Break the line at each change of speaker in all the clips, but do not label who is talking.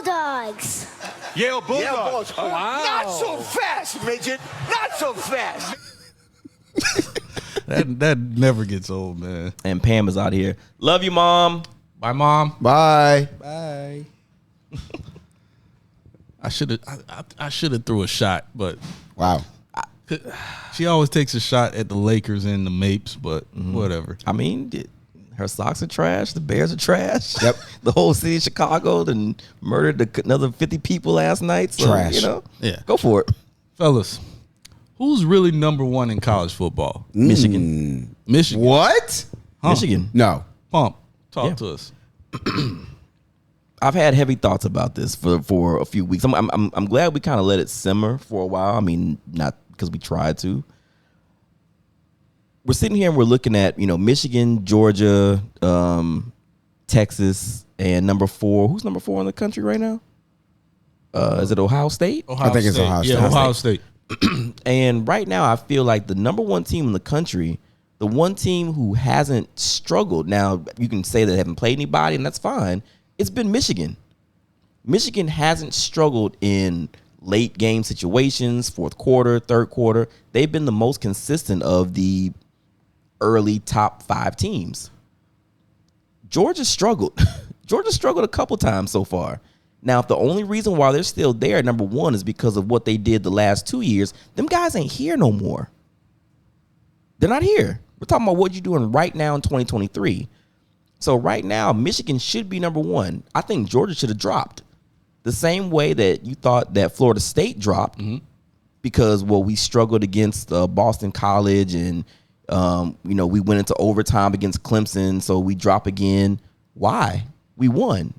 Bulldogs.
Yale Bulldogs.
Oh, wow.
Not so fast, midget. Not so fast.
That never gets old, man.
And Pam is out here. Love you, Mom.
Bye, Mom.
Bye.
Bye. I should have threw a shot, but
Wow.
she always takes a shot at the Lakers and the Mapes, but whatever.
I mean, her socks are trash. The Bears are trash.
Yep.
The whole city of Chicago and murdered another 50 people last night. So,
Trash.
You know,
Yeah.
go for it.
Fellas, who's really number one in college football?
Michigan.
Michigan.
What?
Huh.
Michigan.
No.
Pump. Talk
Yeah.
to us.
I've had heavy thoughts about this for a few weeks. I'm glad we kind of let it simmer for a while. I mean, not because we tried to. We're sitting here and we're looking at, Michigan, Georgia, Texas, and number 4. Who's number 4 in the country right now? Is it Ohio State?
Ohio
think it's
State.
Ohio State.
Yeah, Ohio State.
And right now, I feel like the number 1 team in the country, the one team who hasn't struggled. Now, you can say they haven't played anybody, and that's fine. It's been Michigan. Michigan hasn't struggled in late game situations, fourth quarter, third quarter. They've been the most consistent of the early top 5 teams. Georgia struggled. Georgia struggled a couple times so far. Now, if the only reason why they're still there at number 1 is because of what they did the last 2 years, them guys ain't here no more. They're not here. We're talking about what you're doing right now in 2023. So right now, Michigan should be number 1. I think Georgia should have dropped. The same way that you thought that Florida State dropped because, we struggled against Boston College and, we went into overtime against Clemson, so we drop again. Why? We won.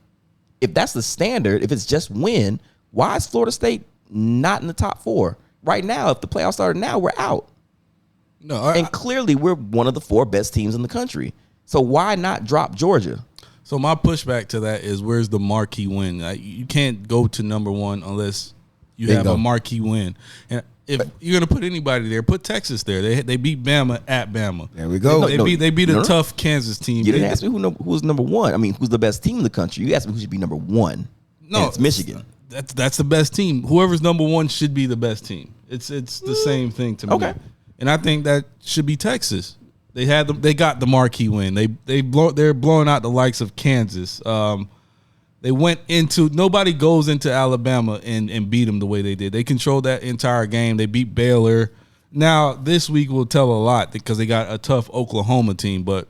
If that's the standard, if it's just win, why is Florida State not in the top 4? Right now, if the playoffs started now, we're out.
No,
And clearly, we're one of the 4 best teams in the country. So why not drop Georgia?
So my pushback to that is, where's the marquee win? You can't go to number 1 unless you have a marquee win. And if you're gonna put anybody there, put Texas there. They beat Bama at Bama.
There we go.
They beat a tough Kansas team.
You didn't ask me who's number 1. I mean, who's the best team in the country? You asked me who should be number 1.
No,
and it's Michigan.
That's the best team. Whoever's number 1 should be the best team. It's the same thing to me.
Okay.
And I think that should be Texas. They got the marquee win. They're blowing out the likes of Kansas. Nobody goes into Alabama and beat them the way they did. They controlled that entire game. They beat Baylor. Now this week will tell a lot because they got a tough Oklahoma team, but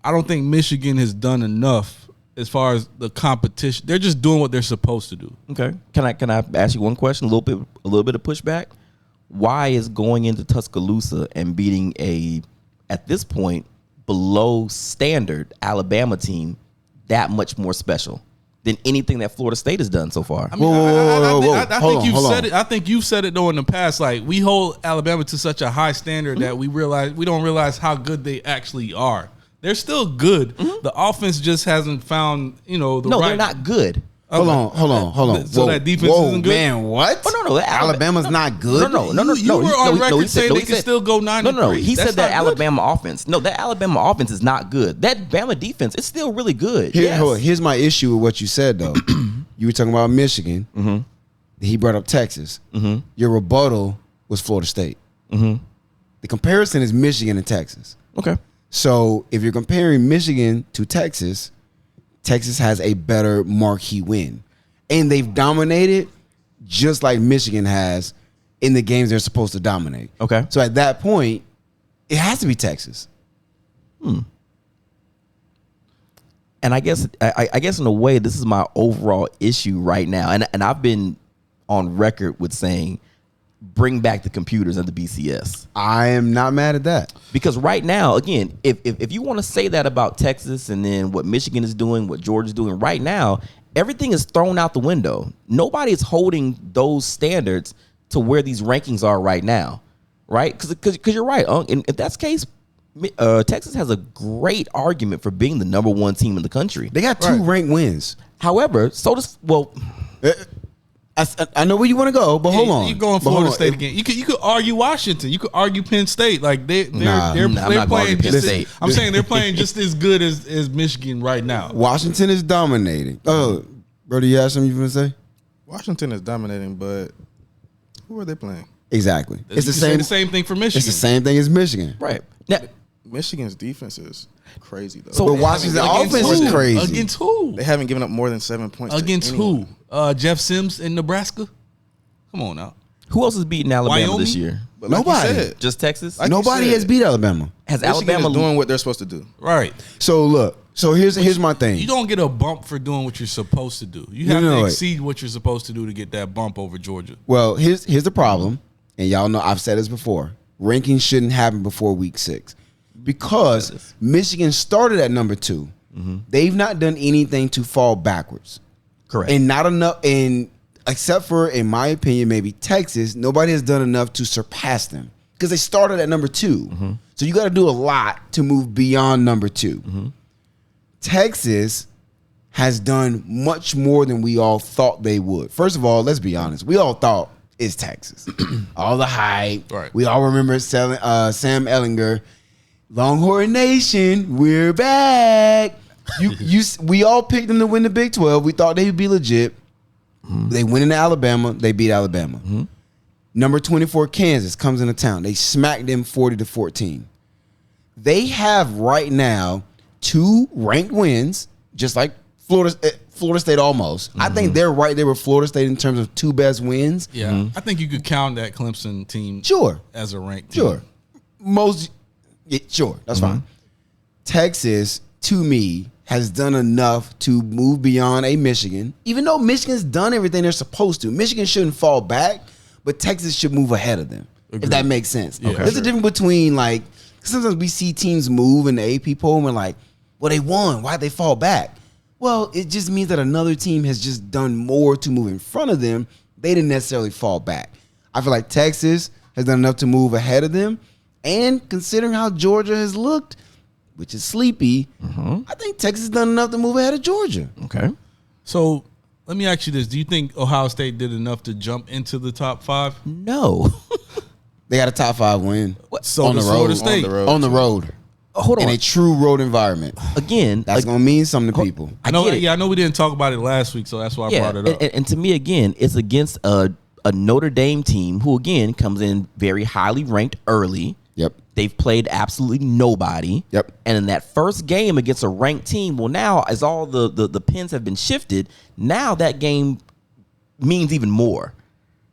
I don't think Michigan has done enough as far as the competition. They're just doing what they're supposed to do.
Okay. Can I ask you one question? A little bit of pushback. Why is going into Tuscaloosa and beating at this point, below standard Alabama team that much more special than anything that Florida State has done so far?
I mean, I think you've said it. I think you've said it though in the past. Like, we hold Alabama to such a high standard that we don't realize how good they actually are. They're still good. The offense just hasn't found
No, they're not good.
Hold on.
So that defense isn't good?
Man, what?
Oh, no.
Alabama's not good?
No.
You were on record saying they can still go 9-3.
No. He said that
not good.
Alabama offense. No, that Alabama offense is not good. That Bama defense is still really good.
Here's my issue with what you said, though. You were talking about Michigan. He brought up Texas. Your rebuttal was Florida State. The comparison is Michigan and Texas.
Okay.
So if you're comparing Michigan to Texas, Texas has a better marquee win. And they've dominated just like Michigan has in the games they're supposed to dominate.
Okay.
So at that point, it has to be Texas.
And I guess in a way, this is my overall issue right now. And I've been on record with saying, bring back the computers and the BCS.
I am not mad at that.
Because right now, again, if you want to say that about Texas and then what Michigan is doing, what Georgia's doing right now, everything is thrown out the window. Nobody is holding those standards to where these rankings are right now, right? Because you're right. And if that's the case, Texas has a great argument for being the number 1 team in the country.
They got 2 ranked wins.
However, so does
I know where you want to go, but hold on.
You're going Florida State again. You could argue Washington. You could argue Penn State. Like they're playing just
State.
I'm saying they're playing just as good as Michigan right now.
Washington is dominating. Brody, you have something you want to say?
Washington is dominating, but who are they playing?
Exactly. It's
You
the
can say
same.
the same thing for Michigan.
It's the same thing as Michigan.
Right. Now,
Michigan's defense is crazy though.
So-
But Washington's
Against
offense
who?
is crazy.
Against who?
they haven't given up more than 7 points.
Against
to
who?
anyone.
Jeff Sims in Nebraska? Come on now.
who else is beating Alabama
Wyoming?
this year?
But like
Nobody.
you said,
Just Texas?
Like you
Nobody
said,
has beat Alabama.
Has
Michigan
Alabama
is doing what they're supposed to do.
Right.
So look. So here's my thing.
You don't get a bump for doing what you're supposed to do. You have to exceed what you're supposed to do to get that bump over Georgia.
Well, here's the problem, and y'all know I've said this before. Rankings shouldn't happen before week 6 because Michigan started at number 2. They've not done anything to fall backwards.
Correct.
And not enough, and except for, in my opinion, maybe Texas, nobody has done enough to surpass them because they started at number 2. So you got to do a lot to move beyond number 2. Texas has done much more than we all thought they would. First of all, let's be honest. We all thought it's Texas. All the hype.
Right.
We all remember Sam Ehlinger. Longhorn Nation, we're back. We all picked them to win the Big 12. We thought they would be legit. They went into Alabama. They beat Alabama. Number 24, Kansas, comes into town. They smacked them 40-14. They have right now 2 ranked wins, just like Florida State almost. I think they're right there with Florida State in terms of 2 best wins.
Yeah. I think you could count that Clemson team
Sure.
as a ranked team.
Sure. Sure. That's fine. Texas, to me, has done enough to move beyond a Michigan. Even though Michigan's done everything they're supposed to. Michigan shouldn't fall back, but Texas should move ahead of them. If that makes sense.
Yeah.
There's a difference between, like, sometimes we see teams move in the AP poll and we're like, well, they won. Why'd they fall back? Well, it just means that another team has just done more to move in front of them. They didn't necessarily fall back. I feel like Texas has done enough to move ahead of them. And considering how Georgia has looked, which is sleepy, I think Texas has done enough to move ahead of Georgia.
Okay.
So let me ask you this. Do you think Ohio State did enough to jump into the top 5?
No.
They got a top 5 win.
So
on the
does
road.
Florida State.
On the road.
Hold on.
In a true road environment.
Again,
That's going to mean something to people.
I know.
get it.
Yeah, I know we didn't talk about it last week, so that's why I brought it up.
And to me, again, it's against a Notre Dame team who, again, comes in very highly ranked early.
Yep.
They've played absolutely nobody.
Yep.
And in that first game against a ranked team, well, now as all the pins have been shifted, now that game means even more,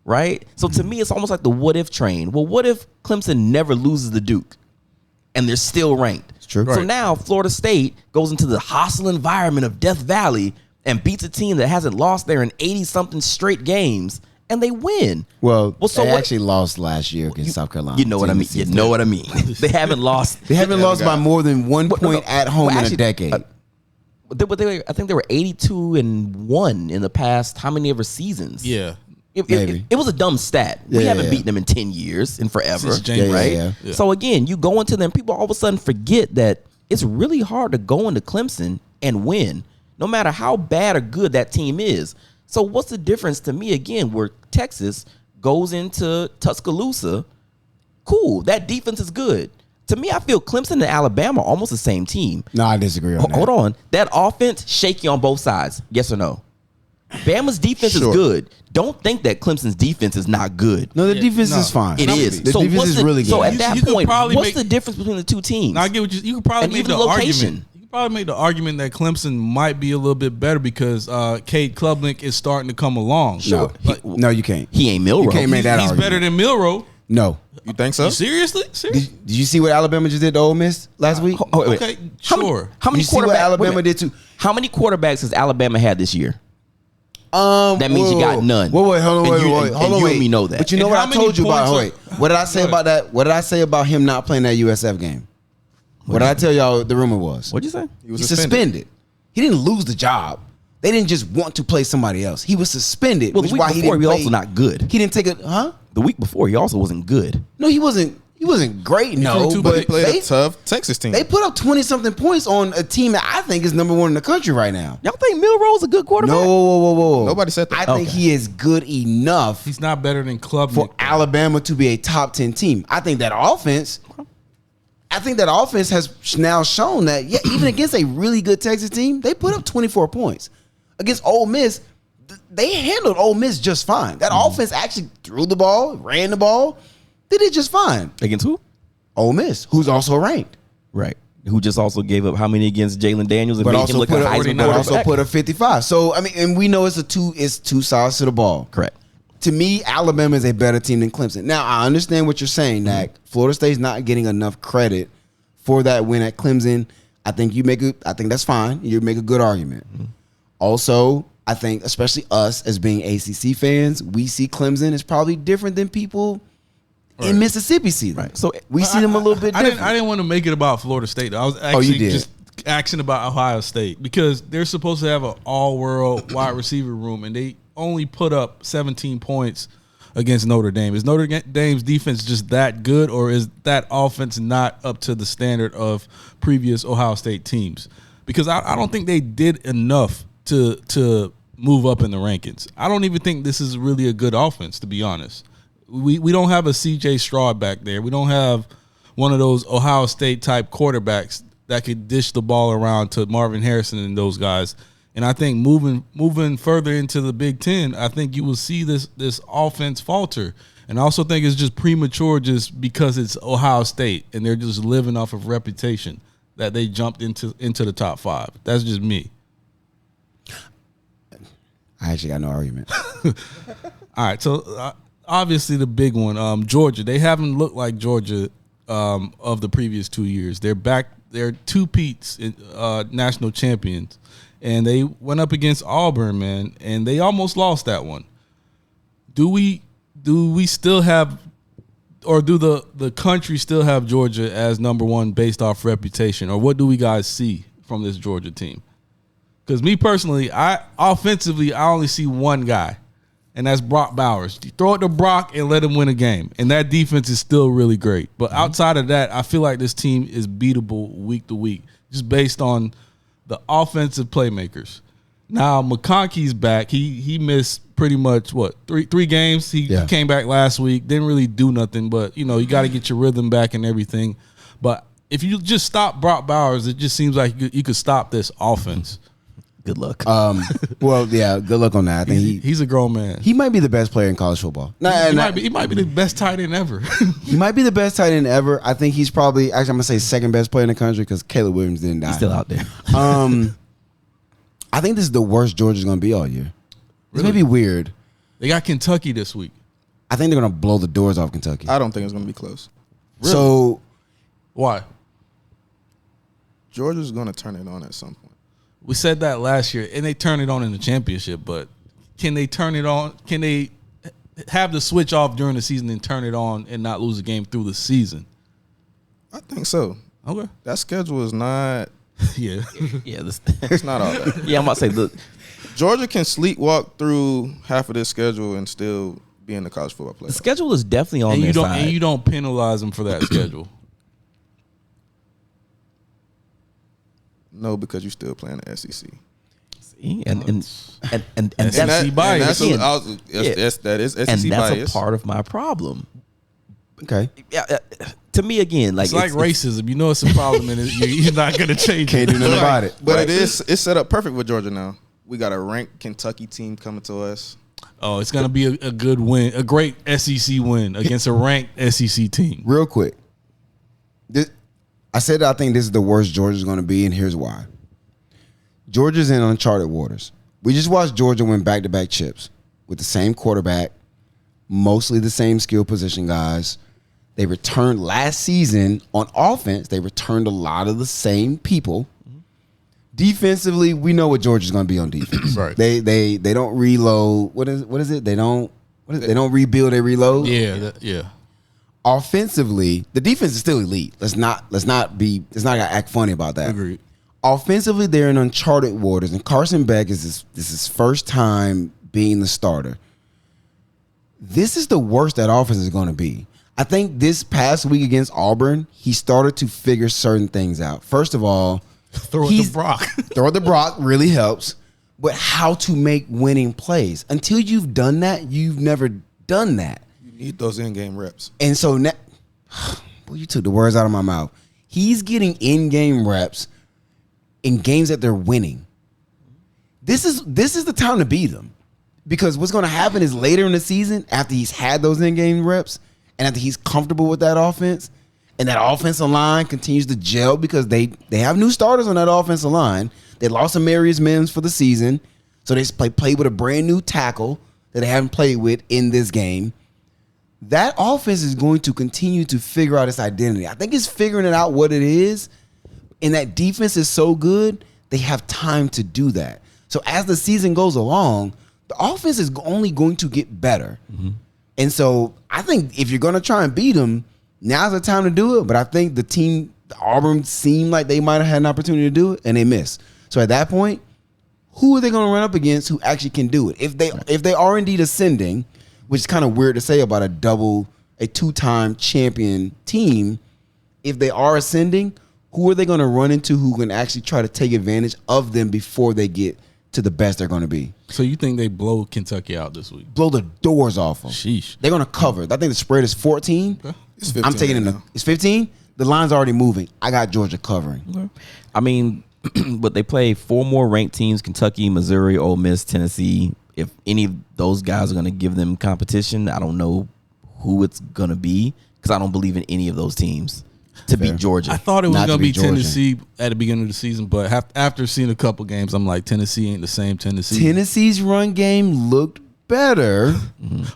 right? So to me, it's almost like the what if train. Well, what if Clemson never loses the Duke and they're still ranked?
It's true.
So
Right.
now Florida State goes into the hostile environment of Death Valley and beats a team that hasn't lost there in 80-something straight games, and they win.
Well,
so
they
what-
actually lost last year against South Carolina.
You know what I mean? You know what I mean? They haven't lost.
They haven't lost by more than 1 point at home
Well,
in
actually,
a decade.
I think they were 82-1 in the past how many ever seasons?
Yeah.
It was a dumb stat. We
Yeah,
haven't
yeah.
beaten them in 10 years, in forever.
Since January.
Right?
Yeah.
Yeah.
So again, you go into them, people all of a sudden forget that it's really hard to go into Clemson and win, no matter how bad or good that team is. So what's the difference to me, again, where Texas goes into Tuscaloosa? Cool, that defense is good. To me, I feel Clemson and Alabama are almost the same team.
No, I disagree on that.
Hold on. That offense, shaky on both sides. Yes or no? Bama's defense
Sure.
is good. Don't think that Clemson's defense is not good.
No, the defense
no.
is fine.
It is.
The defense
what's
is really good.
So at that
You could
point,
probably
what's
make-
the difference between the two teams?
Now I get what you could probably
And
make
even
the
the location.
argument. You could probably make the argument that Clemson might be a little bit better because Cade Klubnik is starting to come along.
No,
Like,
no, you can't.
He ain't Milrow.
You can't make that
he's
argument.
better than Milrow.
No.
You think so?
You seriously?
Did you see what Alabama just did to Ole Miss last week?
Oh, wait.
Okay,
How many-
sure.
How many
You see what
quarterbacks?
Alabama
wait a minute.
did to?
How many quarterbacks has Alabama had this year? That means you got none.
Wait, hold on,
And
wait,
you-
wait,
and
hold on,
you
wait.
and me know that.
But you know
And
what
how
I
many
told you about?
points
Wait, what did I say
Go
about that? What did I say about him not playing that USF game? What did I tell y'all the rumor was?
What'd you say?
He was
He's
suspended.
He didn't lose the job. They didn't just want to play somebody else. He was suspended.
Well, the
which is
week
why
before,
he didn't
he
play.
also not good.
He didn't take it, huh?
The week before, he also wasn't good.
No, he wasn't. He wasn't great. No,
threw two
but
They played
they,
a tough Texas team.
they put up 20-something points on a team that I think is number 1 in the country right now.
Y'all think Milrow's a good quarterback?
No, whoa.
Nobody said that.
I think
Okay.
he is good enough
He's not better than Klubnik.
for Alabama to be a top 10 team. I think that offense has now shown that, yeah, even against a really good Texas team, they put up 24 points. against Ole Miss, they handled Ole Miss just fine. That offense actually threw the ball, ran the ball. They did just fine.
Against who?
Ole Miss, who's also ranked.
Right. Who just also gave up how many against Jalen Daniels and
But
made
also
him look
put
a
a,
Heisman
but also
quarterback?
put a 55. So, I mean, and we know it's two sides to the ball.
Correct.
To me, Alabama is a better team than Clemson. Now, I understand what you're saying, Nak. Florida State's not getting enough credit for that win at Clemson. I think that's fine. You make a good argument. Also, I think, especially us as being ACC fans, we see Clemson as probably different than people in Mississippi see them.
Right. So
we see them a little bit different.
I didn't want to make it about Florida State. I was actually
you did.
just asking about Ohio State because they're supposed to have an all-world wide receiver room, and they only put up 17 points against Notre Dame. Is Notre Dame's defense just that good, or is that offense not up to the standard of previous Ohio State teams? Because I don't think they did enough to move up in the rankings. I don't even think this is really a good offense, to be honest. We don't have a C.J. Stroud back there. We don't have one of those Ohio State type quarterbacks that could dish the ball around to Marvin Harrison and those guys. And I think moving further into the Big Ten, I think you will see this offense falter. And I also think it's just premature just because it's Ohio State and they're just living off of reputation that they jumped into the top 5. That's just me.
I actually got no argument.
All right, so obviously the big one, Georgia. They haven't looked like Georgia of the previous 2 years. They're back. They're two-peats national champions. And they went up against Auburn, man, and they almost lost that one. Do we still have, or do the country still have Georgia as number one based off reputation, or what do we guys see from this Georgia team? Because me personally, offensively, I only see one guy, and that's Brock Bowers. You throw it to Brock and let him win a game, and that defense is still really great. But outside of that, I feel like this team is beatable week to week, just based on the offensive playmakers. Now McConkey's back. He missed pretty much three games. He came back last week. Didn't really do nothing, but you got to get your rhythm back and everything. But if you just stop Brock Bowers, it just seems like you could stop this offense.
Good luck.
Well, yeah, good luck on that. I think
he's a grown man.
He might be the best player in college football.
He might be the best tight end ever.
He might be the best tight end ever. I think he's probably, actually, I'm going to say second best player in the country because Caleb Williams didn't die.
He's still out there.
I think this is the worst Georgia's going to be all year. It's going to be weird.
They got Kentucky this week.
I think they're going to blow the doors off Kentucky.
I don't think it's going to be close.
Really?
So,
why?
Georgia's going to turn it on at some point.
We said that last year, and they turned it on in the championship. But can they turn it on? Can they have the switch off during the season and turn it on and not lose a game through the season?
I think so.
Okay.
That schedule is not.
Yeah.
It's not all that.
Yeah, I'm about to say, look,
Georgia can sleepwalk through half of this schedule and still be in the college football
the
playoff.
schedule is definitely on
And
their side.
you don't penalize them for that schedule.
No, because you're still playing the SEC.
See? And
That's
that's
SEC bias.
That is SEC
and that's
bias.
a part of my problem.
okay.
Yeah, to me again, like
It's like racism. You know it's a problem, and you're not going to change
Can't
it.
do nothing about it.
But it's set up perfect with Georgia now. We got a ranked Kentucky team coming to us.
Oh, it's going to be a good win, a great SEC win against a ranked SEC team.
Real quick. I said I think this is the worst Georgia's going to be, and here's why. Georgia's in uncharted waters. We just watched Georgia win back-to-back chips with the same quarterback, mostly the same skill position guys. They returned last season on offense. They returned a lot of the same people. Defensively, we know what Georgia's going to be on defense.
Right.
They don't reload. What is it? They don't rebuild. They reload.
Yeah.
Offensively, the defense is still elite. Let's not gotta act funny about that.
Agreed.
Offensively, they're in uncharted waters, and Carson Beck is his first time being the starter. This is the worst that offense is going to be. I think this past week against Auburn, he started to figure certain things out. First of all,
Throw it to Brock.
throw it to Brock really helps, but how to make winning plays. Until you've done that, you've never done that.
You need those in-game reps.
And so now, boy, you took the words out of my mouth. He's getting in-game reps in games that they're winning. this is the time to beat him. Because what's going to happen is later in the season, after he's had those in-game reps and after he's comfortable with that offense, and that offensive line continues to gel because they have new starters on that offensive line. They lost Amarius Mims for the season, so they play with a brand new tackle that they haven't played with in this game. That offense is going to continue to figure out its identity. I think it's figuring it out what it is, and that defense is so good, they have time to do that. So as the season goes along, the offense is only going to get better. Mm-hmm. And so I think if you're going to try and beat them, now's the time to do it. But I think the Auburn seemed like they might have had an opportunity to do it, and they missed. So at that point, who are they going to run up against who actually can do it? If they are indeed ascending, which is kind of weird to say about a two-time champion team, if they are ascending, who are they going to run into who can actually try to take advantage of them before they get to the best they're going to be?
So you think they blow Kentucky out this week?
Blow the doors off them.
Sheesh.
They're going to cover. I think the spread is 14.
It's 15
I'm taking
right
it. It's 15. The line's already moving. I got Georgia covering.
Okay. I mean, but they play 4 more ranked teams: Kentucky, Missouri, Ole Miss, Tennessee. If any of those guys are going to give them competition, I don't know who it's going to be because I don't believe in any of those teams to beat Georgia.
I thought it was
Not
going to be
Georgia.
Tennessee at the beginning of the season, but after seeing a couple games, I'm like, Tennessee ain't the same Tennessee.
Tennessee's run game looked better.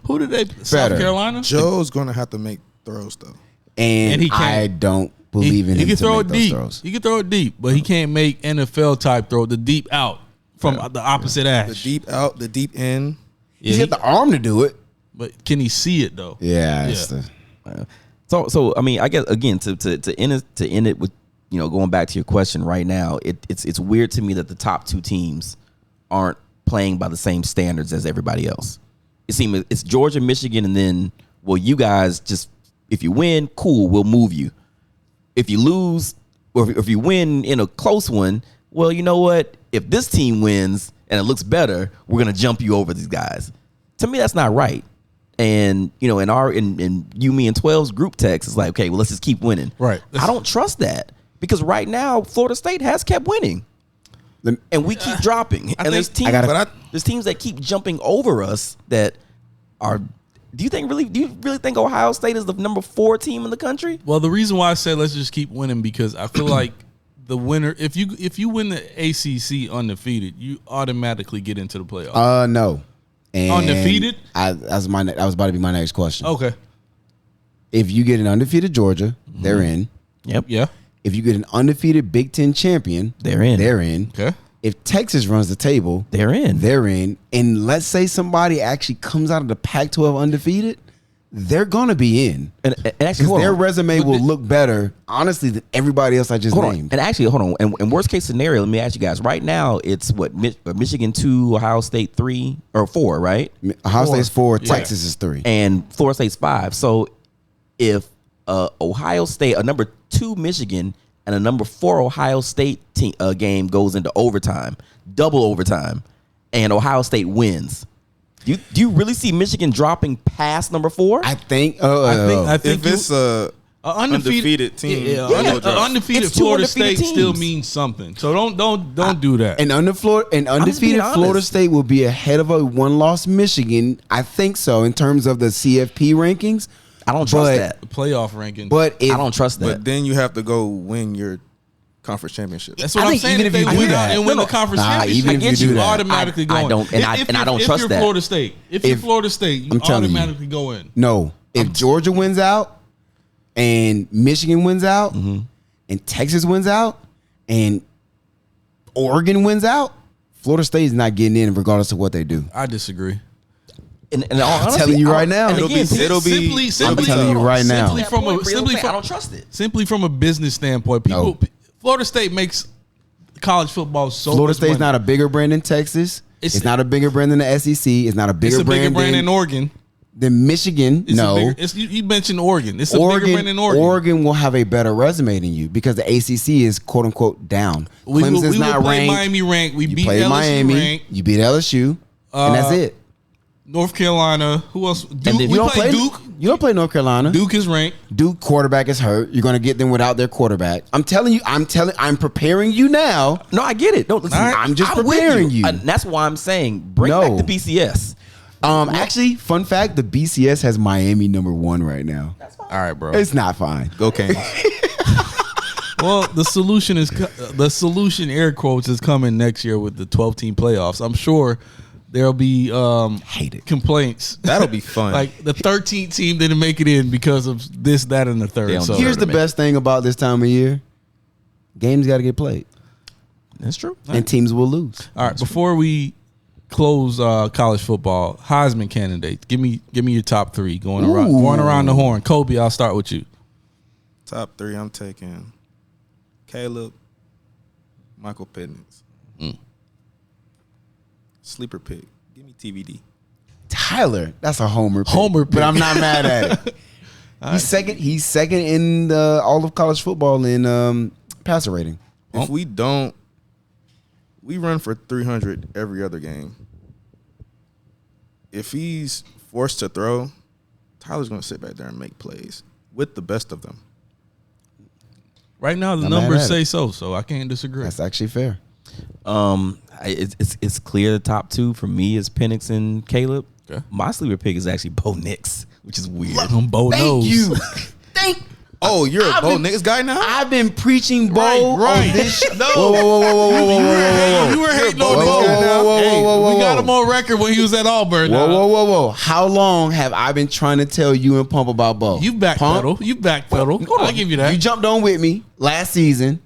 Who did they? South Carolina?
Joe's going to have to make throws, though.
And
he can't.
I don't believe in him
He can
to
throw
make
it
those
deep.
throws.
He can throw it deep, but he can't make NFL type throw the deep out from the opposite ash.
The deep out, the deep in.
He's got the arm to do it.
But can he see it though?
Yeah.
So I mean, I guess again to end it with, you know, going back to your question right now, it's weird to me that the top 2 teams aren't playing by the same standards as everybody else. It seems it's Georgia, Michigan, and then, well, you guys just, if you win, cool, we'll move you. If you lose, or if you win in a close one, well, you know what? If this team wins and it looks better, we're gonna jump you over these guys. To me, that's not right. And, you know, in you, me, and 12's group text, it's like, okay, well, let's just keep winning.
Right.
I don't trust that because right now Florida State has kept winning, and we keep dropping. And there's teams that keep jumping over us that are. Do you really think Ohio State is the number 4 team in the country?
Well, the reason why I said let's just keep winning because I feel like the winner, if you win the ACC undefeated, you automatically get into the playoffs.
No. And
Undefeated?
that was about to be my next question.
Okay.
If you get an undefeated Georgia, they're in.
Yep.
Yeah.
If you get an undefeated Big Ten champion,
They're in.
They're in.
Okay.
If Texas runs the table,
They're in.
They're in. And let's say somebody actually comes out of the Pac-12 undefeated, they're gonna be in.
And actually,
Because their resume will look better, honestly, than everybody else I just named.
And actually, hold on. And worst case scenario, let me ask you guys. Right now, it's what Michigan 2, Ohio State 3 or 4, right?
Ohio State's 4,
Yeah.
Texas is 3.
And Florida State's 5. So if Ohio State, a number 2 Michigan, and a number 4 Ohio State game goes into overtime, double overtime, and Ohio State wins, do you really see Michigan dropping past number 4?
I think
I think
If it's a undefeated team,
undefeated
It's 2
Florida
undefeated
State
teams.
still means something. So don't do that.
An undefeated
being
Florida
honest.
State will be ahead of a one-loss Michigan. I think so in terms of the CFP rankings.
I don't trust
But-
that.
The playoff ranking.
But if,
I don't trust that.
But then you have to go win your conference championship.
That's what
I
I'm
think
saying.
even
If
if you
they
do
win
that-
out and win
No,
the conference
Nah,
championship,
even if you do
you
that.
automatically
I
go in.
don't- and I don't
if
trust
you're
that.
Florida State, if you're Florida State, you
I'm telling you.
automatically go in.
no, if Georgia wins out and Michigan wins out and Texas wins out and Oregon wins out, Florida State is not getting in regardless of what they do.
I disagree.
And all honesty,
telling you right now.
and
It'll
again,
be-
I'm telling you right now.
I don't trust it.
Simply from a business standpoint,
No.
Florida State makes college football so
Florida
much
State's
money.
not a bigger brand than Texas.
It's-
It's not a bigger brand than the SEC. It's not a
It's
bigger
a bigger brand
than
than Oregon.
Michigan.
It's
No.
a bigger, you mentioned Oregon. It's a bigger brand than Oregon.
Oregon will have a better resume than you because the ACC is quote unquote down.
We
Clemson's
will
not
play
ranked.
Miami ranked. We
You
beat
play
LSU
Miami.
ranked.
You beat LSU, and that's it.
North Carolina. Who else? Duke.
then
We
you don't
play
play-
Duke.
You don't play North Carolina.
Duke is ranked.
Duke quarterback is hurt. You're going to get them without their quarterback. I'm preparing you now.
No, I get it. No, listen,
I'm just
with
preparing you.
And that's why I'm saying bring
No.
back the BCS.
Actually, fun fact, the BCS has Miami #1 right now.
All right, bro.
It's not fine.
Go Canes.
Well, the solution air quotes is coming next year with the 12-team playoffs. I'm sure there'll be complaints.
That'll be fun.
Like the 13th team didn't make it in because of this, that, and the third.
Yeah,
So
Here's the best thing about this time of year. Games got to get played.
That's true.
And teams will lose.
all right, before we close college football, Heisman candidates. Give me your top 3 going around the horn. Kobe, I'll start with you.
Top 3, I'm taking Caleb, Michael Penix. Sleeper pick. Give me TVD.
Tyler, that's a homer pick.
Homer pick.
But I'm not mad at it. He's second in all of college football in passer rating.
If we run for 300 every other game. If he's forced to throw, Tyler's going to sit back there and make plays with the best of them.
Right now, the
Not mad
numbers
at
say
it.
so I can't disagree.
That's actually fair.
It's clear the top 2 for me is Penix and Caleb.
Okay.
My sleeper pick is actually Bo Nix, which is weird.
Bo knows.
Thank
Oh, you're a Bo Nix guy now?
I've been preaching Bo
Right.
on this show.
No.
Whoa.
You were hating
Whoa,
on
whoa,
Bo.
whoa, whoa,
Hey,
whoa, whoa,
we got
whoa.
him on record when he was at Auburn.
Whoa. How long have I been trying to tell you and Pump about Bo?
You backpedal. You backpedal. I'll give you that.
You jumped on with me last season.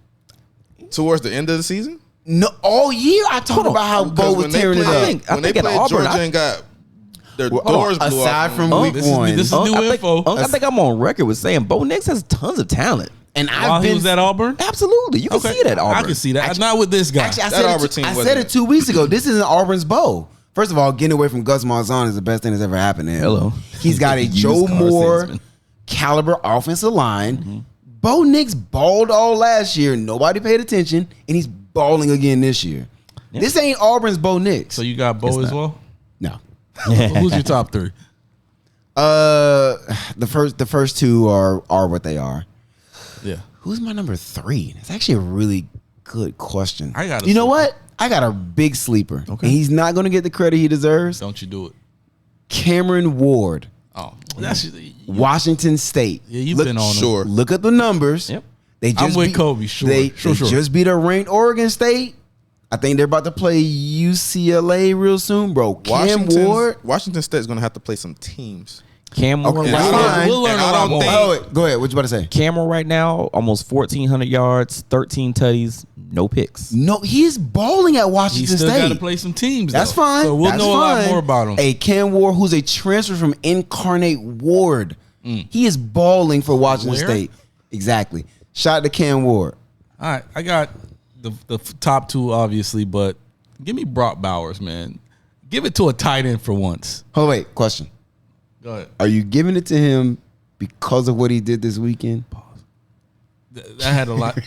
Towards the end of the season?
No, all year I talked about how Bo was tearing it up.
When they
think at
played
Auburn,
Georgia and got their doors blew
aside
off.
from week
this is-
one,
this is new info.
I think I'm on record with saying Bo Nix has tons of talent.
and
While
I've
he
been
was at Auburn?
Absolutely. You can see it at Auburn.
I can see that. Not with this guy.
Actually, I
That
said,
Auburn
it,
team
I
wasn't
said
it.
it 2 weeks ago. This isn't Auburn's Bo. First of all, getting away from Gus Malzahn is the best thing that's ever happened to him.
Hello.
He's got a
Used
Joe
car
Moore
salesman.
caliber offensive line. Bo Nix balled all last year. Nobody paid attention, and he's balling again this year.
Yeah.
This ain't Auburn's Bo Nix.
So you got Bo
It's
as
not.
well?
No.
Who's your top 3?
The first 2 are what they are.
Yeah.
Who's my number 3? It's actually a really good question.
I got a
You know
sleeper.
what? I got a big sleeper.
Okay.
And he's not going to get the credit he deserves.
Don't you do it.
Cameron Ward,
Oh, that's
Washington State.
Yeah, you've been on him.
Sure.
Look at the numbers.
Yep.
They
I'm with Kobe, sure.
They
Sure.
just beat a ranked Oregon State. I think they're about to play UCLA real soon, bro. Cam Ward.
Washington State's going to have to play some teams.
Cam Moore
Okay,
right
that's
now.
fine.
We'll learn
And
a
I
lot
don't
more.
think-
Oh, wait, go ahead. What you about to say?
Cameron right now, almost 1,400 yards, 13 tutties, no picks.
No, he's balling at
He
Washington
still got to
State.
play some teams.
That's
though.
fine.
So we'll
That's
know a lot
fine.
more about him.
Hey, Cam Ward, who's a transfer from Incarnate Ward. He is balling for Washington
Where?
State. Exactly. Shout out to Cam Ward.
All right, I got the top 2 obviously, but give me Brock Bowers, man. Give it to a tight end for once.
Oh, wait. Question.
Go ahead.
Are you giving it to him because of what he did this weekend?
That had a lot.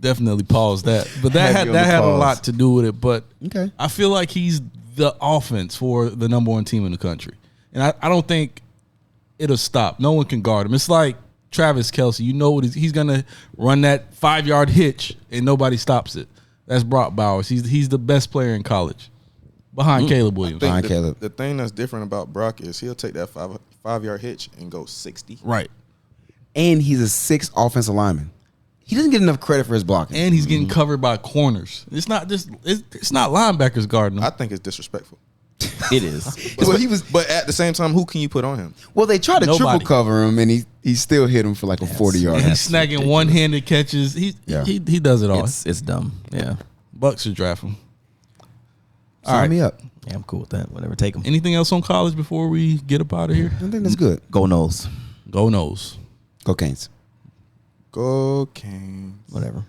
Definitely pause that, but that
Heavy on
had
the
a
pause.
lot to do with it. But
Okay.
I feel like he's the offense for the number 1 team in the country, and I don't think it'll stop. No one can guard him. It's like Travis Kelce. You know what he's gonna run that 5-yard hitch, and nobody stops it. That's Brock Bowers. He's the best player in college, behind Caleb Williams.
I
Fine,
think
Caleb.
the thing that's different about Brock is he'll take that 5-yard hitch and go 60.
Right,
And he's a 6th offensive lineman. He doesn't get enough credit for his blocking.
and he's getting covered by corners. It's not just it's not linebackers guarding him.
I think it's disrespectful.
It is.
But at the same time, who can you put on him?
Well, they tried to
Nobody.
triple cover him, and he still hit him for like a 40-yard.
And he's snagging one-handed catches. He does it all.
It's dumb. Yeah.
Bucks should draft him.
Sign me up.
Yeah, I'm cool with that. Whatever. Take them.
Anything else on college before we get up out of here?
I think that's good.
Go Knowles.
Go Nose.
Go Canes.
Go Canes.
Whatever.